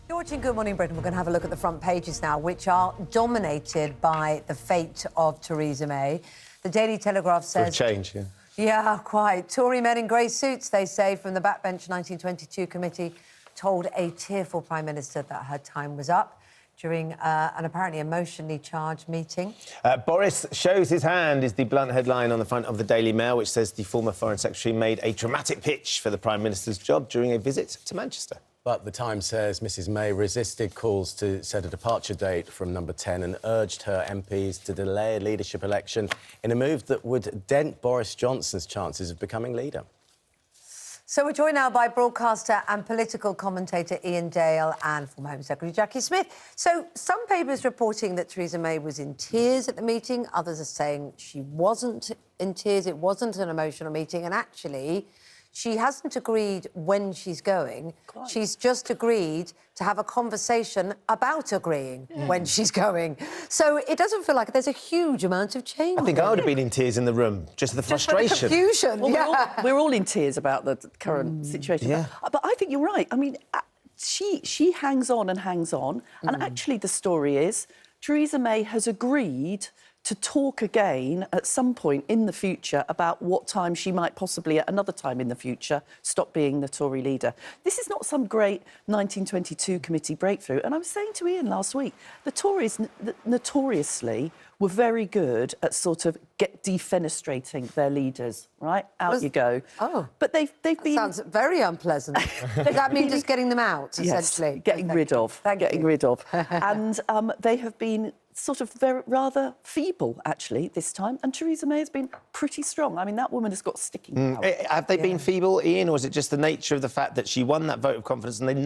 You're watching Good Morning Britain. We're going to have a look at the front pages now, which are dominated by the fate of Theresa May. The Daily Telegraph says... For a change, yeah. Yeah, quite. Tory men in grey suits, they say, from the Backbench 1922 committee, told a tearful Prime Minister that her time was up during an apparently emotionally charged meeting. Boris shows his hand is the blunt headline on the front of the Daily Mail, which says the former Foreign Secretary made a dramatic pitch for the Prime Minister's job during a visit to Manchester. But the Times says Mrs May resisted calls to set a departure date from number 10 and urged her MPs to delay a leadership election in a move that would dent Boris Johnson's chances of becoming leader. So we're joined now by broadcaster and political commentator Iain Dale and former Home Secretary Jacqui Smith. So some papers reporting that Theresa May was in tears at the meeting. Others are saying she wasn't in tears, it wasn't an emotional meeting, and actually she hasn't agreed when she's going. Quite. She's just agreed to have a conversation about agreeing when she's going. So it doesn't feel like there's a huge amount of change. I think I would have been in tears in the room, just the frustration. Just the confusion, well, we're all in tears about the current situation. Yeah. But I think you're right. I mean, she hangs on and hangs on. And actually the story is Theresa May has agreed to talk again at some point in the future about what time she might possibly, at another time in the future, stop being the Tory leader. This is not some great 1922 committee breakthrough. And I was saying to Iain last week, the Tories notoriously were very good at sort of defenestrating their leaders, right? Out you go. Oh. But they've been... Sounds very unpleasant. Does that mean just getting them out, essentially? Yes, getting rid of. Getting rid of. And they have been sort of rather feeble, actually, this time. And Theresa May has been pretty strong. I mean, that woman has got sticking power. Have they been feeble, Iain, or is it just the nature of the fact that she won that vote of confidence and there's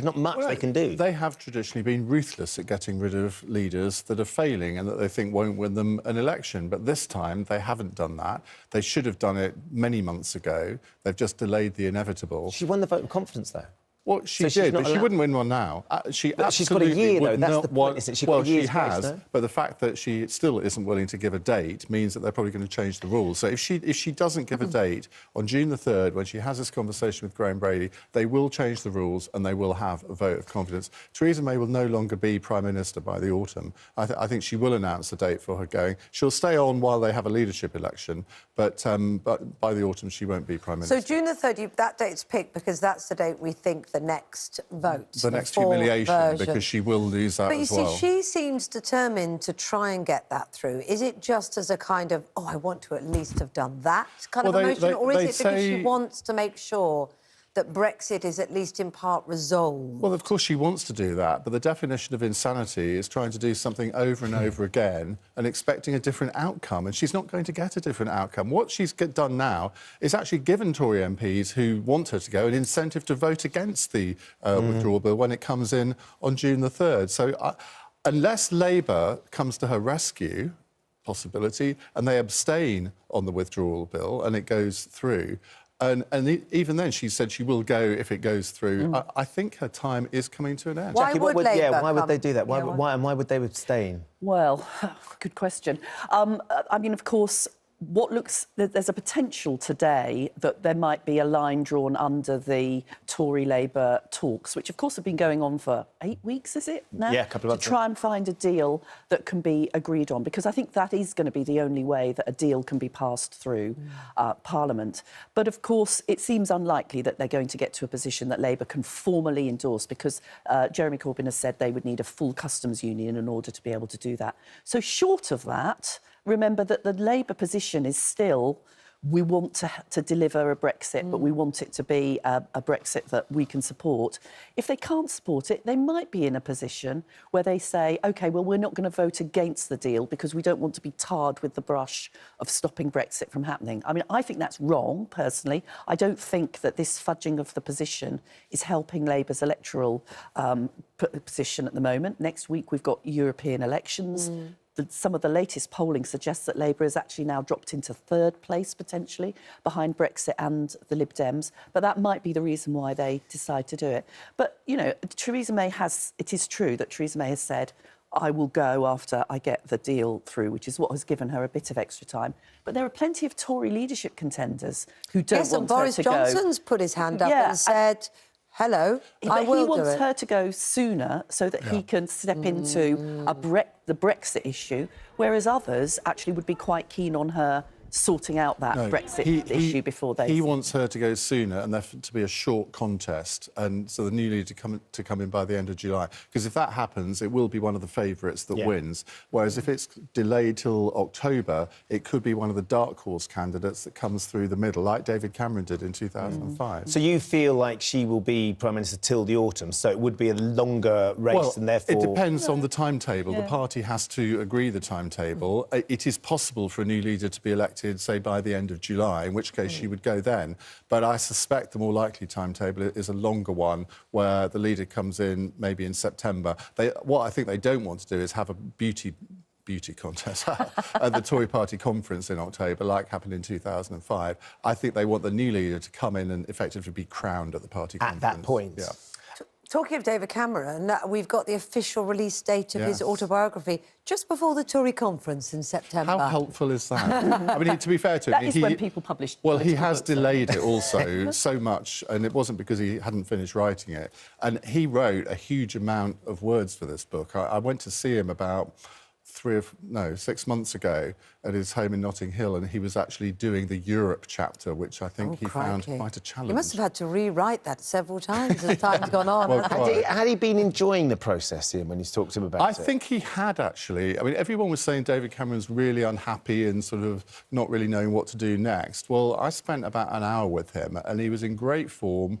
not much they can do? They have traditionally been ruthless at getting rid of leaders that are failing and that they think won't win them an election. But this time, they haven't done that. They should have done it many months ago. They've just delayed the inevitable. She won the vote of confidence, though. Well, she did, but she wouldn't win one now. She but she's got a year, though. That's the point, isn't it? Well, she has, but the fact that she still isn't willing to give a date means that they're probably going to change the rules. So if she doesn't give a date on June the 3rd, when she has this conversation with Graham Brady, they will change the rules and they will have a vote of confidence. Theresa May will no longer be Prime Minister by the autumn. I think she will announce the date for her going. She'll stay on while they have a leadership election, but by the autumn she won't be Prime Minister. So June the 3rd, that date's picked because that's the date we think the next vote. The next humiliation, because she will lose that as well. But you see, she seems determined to try and get that through. Is it just as a kind of, I want to at least have done that kind of emotion, or is it because she wants to make sure that Brexit is at least in part resolved? Well, of course she wants to do that, but the definition of insanity is trying to do something over and over again and expecting a different outcome, and she's not going to get a different outcome. What she's done now is actually given Tory MPs who want her to go an incentive to vote against the withdrawal bill when it comes in on June the 3rd. So unless Labour comes to her rescue, possibility, and they abstain on the withdrawal bill and it goes through, and even then, she said she will go if it goes through. I think her time is coming to an end. Why Jacqui, would Labour why would they do that? Yeah, Why would they abstain? Well, good question. I mean, of course, there's a potential today that there might be a line drawn under the Tory-Labour talks, which, of course, have been going on for 8 weeks, is it now? Yeah, a couple of months. To try and find a deal that can be agreed on, because I think that is going to be the only way that a deal can be passed through Parliament. But, of course, it seems unlikely that they're going to get to a position that Labour can formally endorse, because Jeremy Corbyn has said they would need a full customs union in order to be able to do that. So, short of that, remember that the Labour position is still, we want to deliver a Brexit, but we want it to be a Brexit that we can support. If they can't support it, they might be in a position where they say, OK, well, we're not going to vote against the deal because we don't want to be tarred with the brush of stopping Brexit from happening. I mean, I think that's wrong, personally. I don't think that this fudging of the position is helping Labour's electoral position at the moment. Next week, we've got European elections. Some of the latest polling suggests that Labour has actually now dropped into 3rd place, potentially, behind Brexit and the Lib Dems. But that might be the reason why they decide to do it. But, you know, it is true that Theresa May has said, I will go after I get the deal through, which is what has given her a bit of extra time. But there are plenty of Tory leadership contenders who don't want her to go. Yes, and Boris Johnson's put his hand up and said... Hello, I But will he do wants it. her to go sooner so that he can step into the Brexit issue, whereas others actually would be quite keen on her sorting out that Brexit issue before they... He wants her to go sooner and there to be a short contest, and so the new leader to come in by the end of July. Because if that happens, it will be one of the favourites that wins. Whereas if it's delayed till October, it could be one of the dark horse candidates that comes through the middle, like David Cameron did in 2005. So you feel like she will be Prime Minister till the autumn, so it would be a longer race and therefore... It depends on the timetable. The party has to agree the timetable. It is possible for a new leader to be elected, say, by the end of July, in which case she would go then. But I suspect the more likely timetable is a longer one, where the leader comes in maybe in September. What I think they don't want to do is have a beauty contest at the Tory party conference in October, like happened in 2005. I think they want the new leader to come in and effectively be crowned at the party conference. At that point. Yeah. Talking of David Cameron, we've got the official release date of his autobiography just before the Tory conference in September. How helpful is that? I mean, to be fair to him... That is when people publish... Well, he has delayed it also so much, and it wasn't because he hadn't finished writing it. And he wrote a huge amount of words for this book. I went to see him about 6 months ago at his home in Notting Hill, and he was actually doing the Europe chapter, which I think he found quite a challenge. You must have had to rewrite that several times as time's gone on. Well, Had he been enjoying the process, Ian, when you talked to him about it? I think he had, actually. I mean, everyone was saying David Cameron's really unhappy and sort of not really knowing what to do next. Well, I spent about an hour with him, and he was in great form.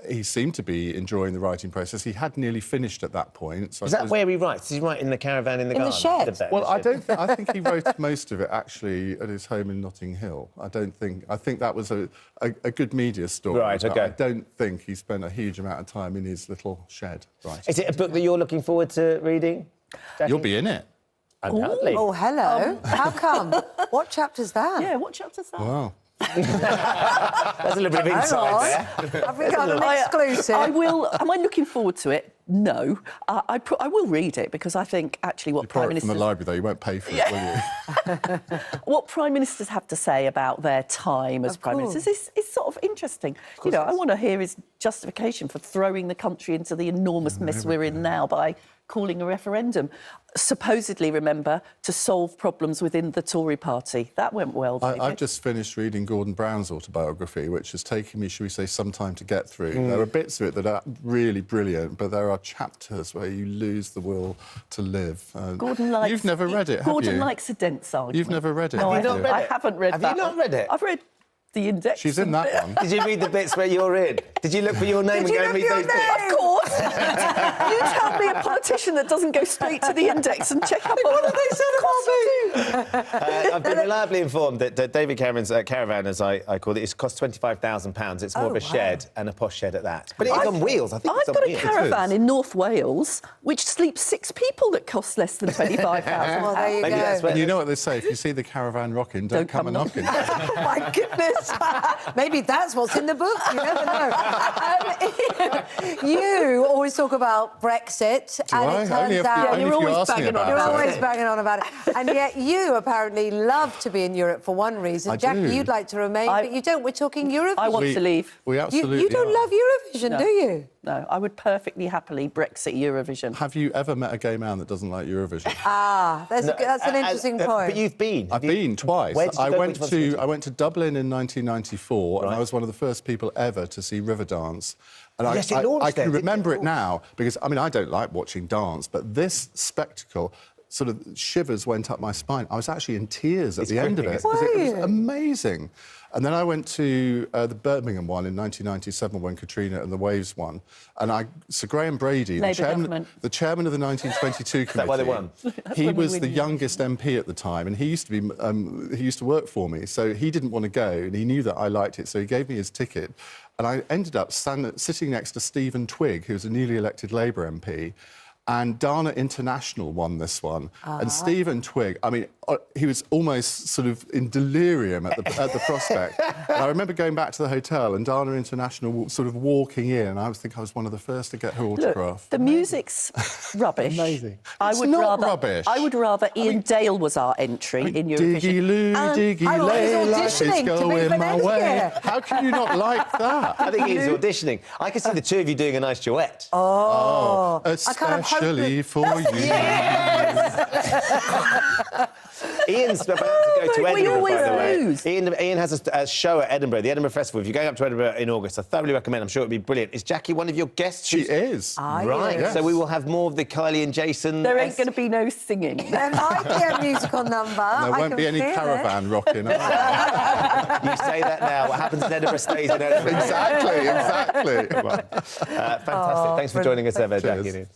He seemed to be enjoying the writing process. He had nearly finished at that point. So Is that where he writes? Does he write in the caravan in the garden? the shed? Well, I think he wrote most of it actually at his home in Notting Hill. I think that was a good media story. Right, OK. I don't think he spent a huge amount of time in his little shed writing. Is it a book that you're looking forward to reading, Jacqui? You'll be in it. Undoubtedly. Oh, hello. How come? What chapter's that? Yeah, what chapter's that? Wow. There's a little bit of insight there. Have we got an exclusive? I will... Am I looking forward to it? No. I will read it because I think, actually, what Prime From Ministers... the library, though. You won't pay for it, will you? What Prime Ministers have to say about their time as Prime Ministers is sort of interesting. You know, I want to hear his justification for throwing the country into the enormous mess we're in now by calling a referendum. Supposedly, remember, to solve problems within the Tory party. That went well, David. I've just finished reading Gordon Brown's autobiography, which has taken me, shall we say, some time to get through. There are bits of it that are really brilliant, but there are chapters where you lose the will to live. Gordon likes... You've never read it, have Gordon you? likes a dense argument. You've never read it, No, have you not read I it? haven't read Have that you not one. read it? I've read the index. She's in that one. Did you read the bits where you're in? Did you look for your name Did and you go and look read for those your bits? name? Of course. You tell me a politician that doesn't go straight to the index and check up on What have they said about me? I've been reliably informed that David Cameron's caravan, as I call it, costs £25,000. It's more of a shed and a posh shed at that. But it is on wheels. I think I've it's on got a wheels. caravan in North Wales which sleeps 6 people that costs less than £25,000. Well, there you Maybe go. that's where... And you know what they say, if you see the caravan rocking, don't come a knocking. Oh, my goodness. Maybe that's what's in the book. You never know. You always talk about Brexit, and I? it Only turns if out... you you're always ask me banging on about You're it. always banging on about it. And yet you apparently love to be in Europe for one reason. I Jacqui, do. you'd like to remain, but you don't. We're talking Eurovision. I want to leave. We absolutely You don't are. love Eurovision, do you? No, I would perfectly happily Brexit Eurovision. Have you ever met a gay man that doesn't like Eurovision? Ah, that's an interesting point. But you've been. I've been twice. Where did you I go? went Which ones did you to I went to Dublin in 1994, and I was one of the first people ever to see Riverdance. And Yes, it launched I there, can didn't remember it? it now because I mean I don't like watching dance, but this spectacle sort of shivers went up my spine. I was actually in tears at the end of gripping, it isn't because it? it was Were you? amazing. And then I went to the Birmingham one in 1997 when Katrina and the Waves won. And Sir Graham Brady, the Labour government. chairman of the 1922 committee, that why they won? he when we was win the you. youngest MP at the time, and he used to work for me. So he didn't want to go, and he knew that I liked it, so he gave me his ticket. And I ended up sitting next to Stephen Twigg, who was a newly elected Labour MP. and Dana International won this one. And Stephen Twigg, I mean, he was almost sort of in delirium at the prospect. And I remember going back to the hotel and Dana International sort of walking in, and I think I was one of the first to get her autograph. Look, the music's rubbish. Amazing. It's not rubbish. I would rather Iain Dale was our entry in Eurovision. Diggy Loo, Diggy I Lay, was life is auditioning to be going my Valencia. way. How can you not like that? I think he's auditioning. I can see the two of you doing a nice duet. Oh, Especially for you. Ian's about to go to we Edinburgh, always by the way. lose. Ian has a show at Edinburgh, the Edinburgh Festival. If you're going up to Edinburgh in August, I thoroughly recommend. I'm sure it'll be brilliant. Is Jacqui one of your guests? She is. Right. Yes. So we will have more of the Kylie and Jason. There ain't going to be no singing. there might be a musical number. There won't be any caravan rocking. You say that now. What happens in Edinburgh stays in Edinburgh. Exactly. Fantastic. Thanks for joining us there, Jacqui. Cheers.